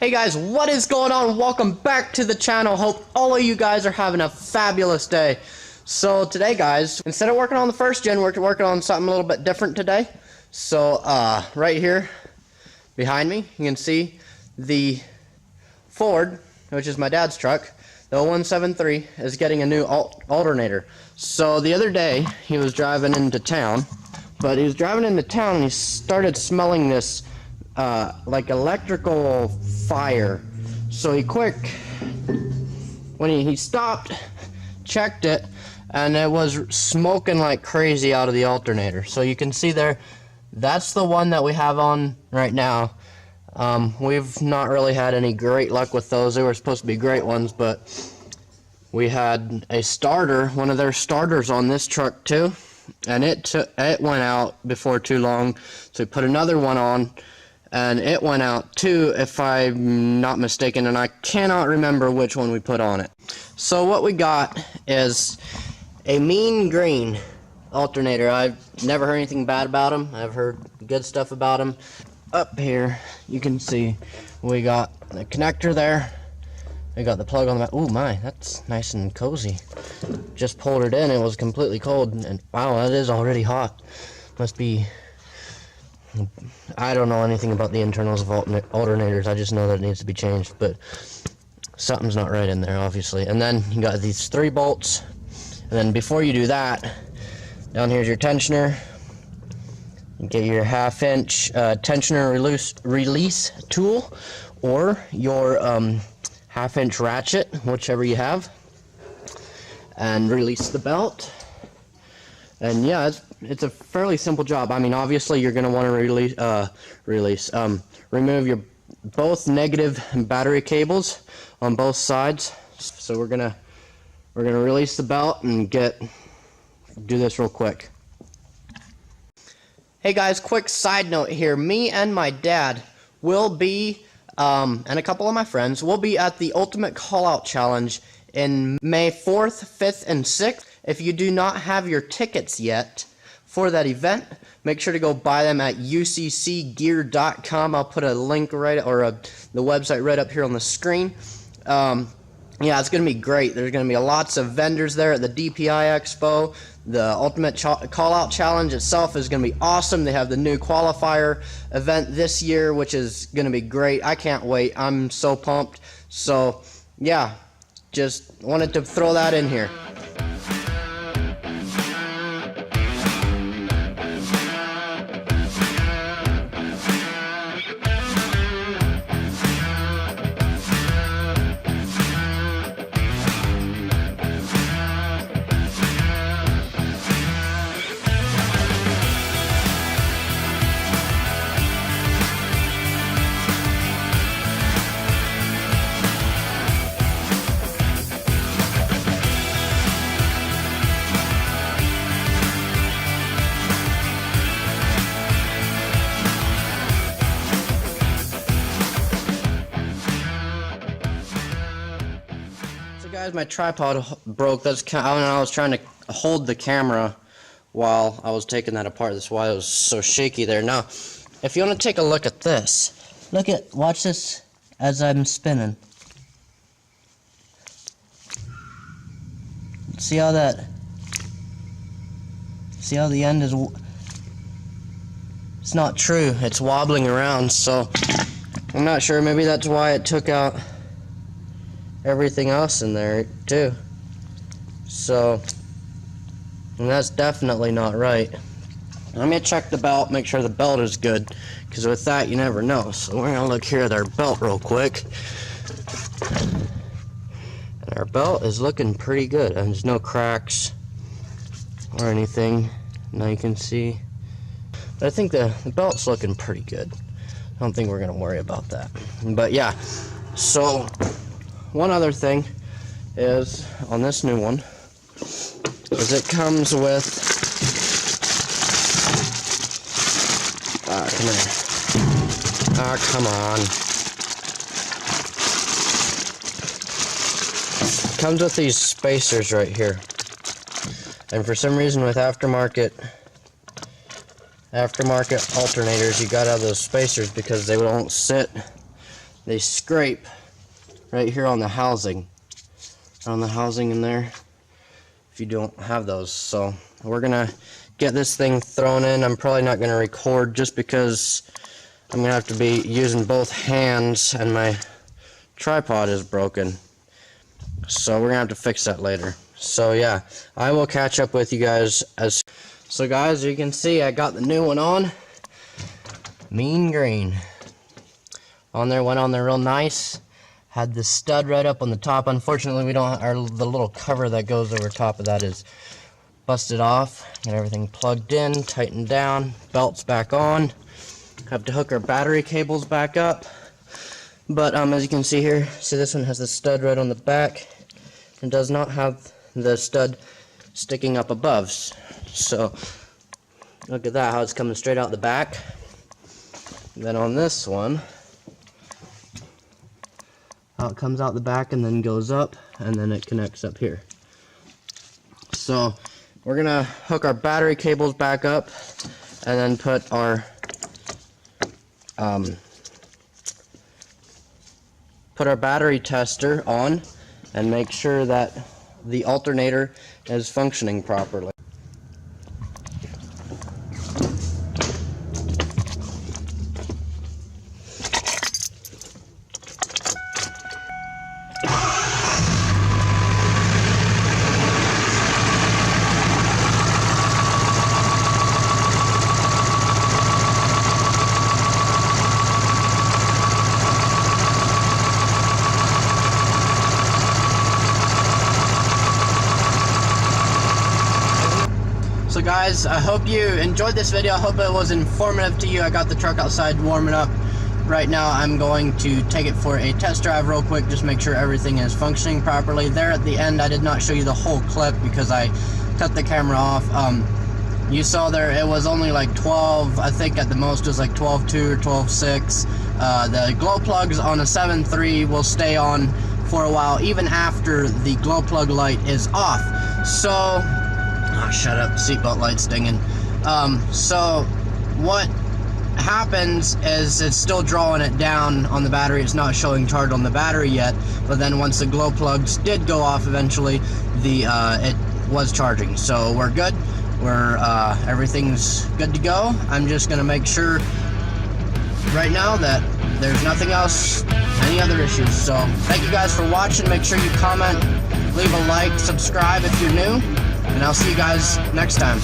Hey guys, what is going on? Welcome back to the channel. Hope all of you guys are having a fabulous day. So today guys, instead of working on the first gen, we're working on something a little bit different today. So right here behind me, you can see the Ford, which is my dad's truck, the 0173, is getting a new alternator. So the other day, he was driving into town, and he started smelling this like electrical fire. So when he stopped, checked it, and it was smoking like crazy out of the alternator. So you can see there, that's the one that we have on right now. We've not really had any great luck with those. They were supposed to be great ones, but we had a starter, one of their starters on this truck too, and it went out before too long. So we put another one on, and it went out too, if I'm not mistaken, and I cannot remember which one we put on it. So what we got is a mean green alternator. I've never heard anything bad about them. I've heard good stuff about them. Up here, you can see we got the connector there. We got the plug on the back. Oh my, that's nice and cozy. Just pulled it in, it was completely cold, and wow, that is already hot. Must be, I don't know anything about the internals of alternators. I just know that it needs to be changed, but something's not right in there, obviously. And then you got these 3 bolts, and then before you do that, down here's your tensioner. You get your 1/2 inch tensioner release tool, or your 1/2 inch ratchet, whichever you have, and release the belt. And yeah, it's a fairly simple job. I mean, obviously you're going to want to remove your both negative battery cables on both sides. So we're gonna release the belt and do this real quick. Hey guys, quick side note here. Me and my dad will be, and a couple of my friends, will be at the Ultimate Callout Challenge in May 4th, 5th, and 6th. If you do not have your tickets yet for that event, make sure to go buy them at uccgear.com. I'll put a link the website right up here on the screen. Yeah, it's going to be great. There's going to be lots of vendors there at the DPI Expo. The Ultimate Callout Challenge itself is going to be awesome. They have the new qualifier event this year, which is going to be great. I can't wait. I'm so pumped. So, yeah, just wanted to throw that in here. Guys, my tripod broke. I was trying to hold the camera while I was taking that apart. That's why it was so shaky there. Now, if you want to take a look at this, watch this as I'm spinning. See how the end is, it's not true. It's wobbling around, so I'm not sure. Maybe that's why it took out everything else in there too. So, and that's definitely not right. Let me check the belt, make sure the belt is good, because with that you never know. So we're gonna look here at our belt real quick, and our belt is looking pretty good, and there's no cracks or anything. Now you can see, but I think the belt's looking pretty good. I don't think we're gonna worry about that. But yeah, so one other thing is, on this new one, is it comes with, come here, come on, it comes with these spacers right here, and for some reason with aftermarket alternators, you gotta have those spacers because they won't sit they scrape right here on the housing. On the housing in there, if you don't have those. So we're gonna get this thing thrown in. I'm probably not gonna record just because I'm gonna have to be using both hands and my tripod is broken. So we're gonna have to fix that later. So yeah, I will catch up with you guys as. So guys, you can see I got the new one on. Mean green. On there, went on there real nice. Had the stud right up on the top. Unfortunately, we don't. The little cover that goes over top of that is busted off. Got everything plugged in, tightened down, belts back on. Have to hook our battery cables back up. But as you can see here, see this one has the stud right on the back. It does not have the stud sticking up above. So look at that, how it's coming straight out the back. Then on this one, how it comes out the back and then goes up, and then it connects up here. So we're gonna hook our battery cables back up and then put our battery tester on and make sure that the alternator is functioning properly. So guys, I hope you enjoyed this video. I hope it was informative to you. I got the truck outside warming up. Right now I'm going to take it for a test drive real quick, just make sure everything is functioning properly. There at the end I did not show you the whole clip because I cut the camera off. You saw there it was only like 12, I think at the most it was like 12.2 or 12.6. The glow plugs on a 7.3 will stay on for a while even after the glow plug light is off. So oh, shut up, seatbelt light's dinging. So what happens is it's still drawing it down on the battery. It's not showing charge on the battery yet, but then once the glow plugs did go off eventually, it was charging. So we're good. Everything's good to go. I'm just gonna make sure right now that there's nothing else, any other issues. So thank you guys for watching. Make sure you comment, leave a like, subscribe if you're new, and I'll see you guys next time.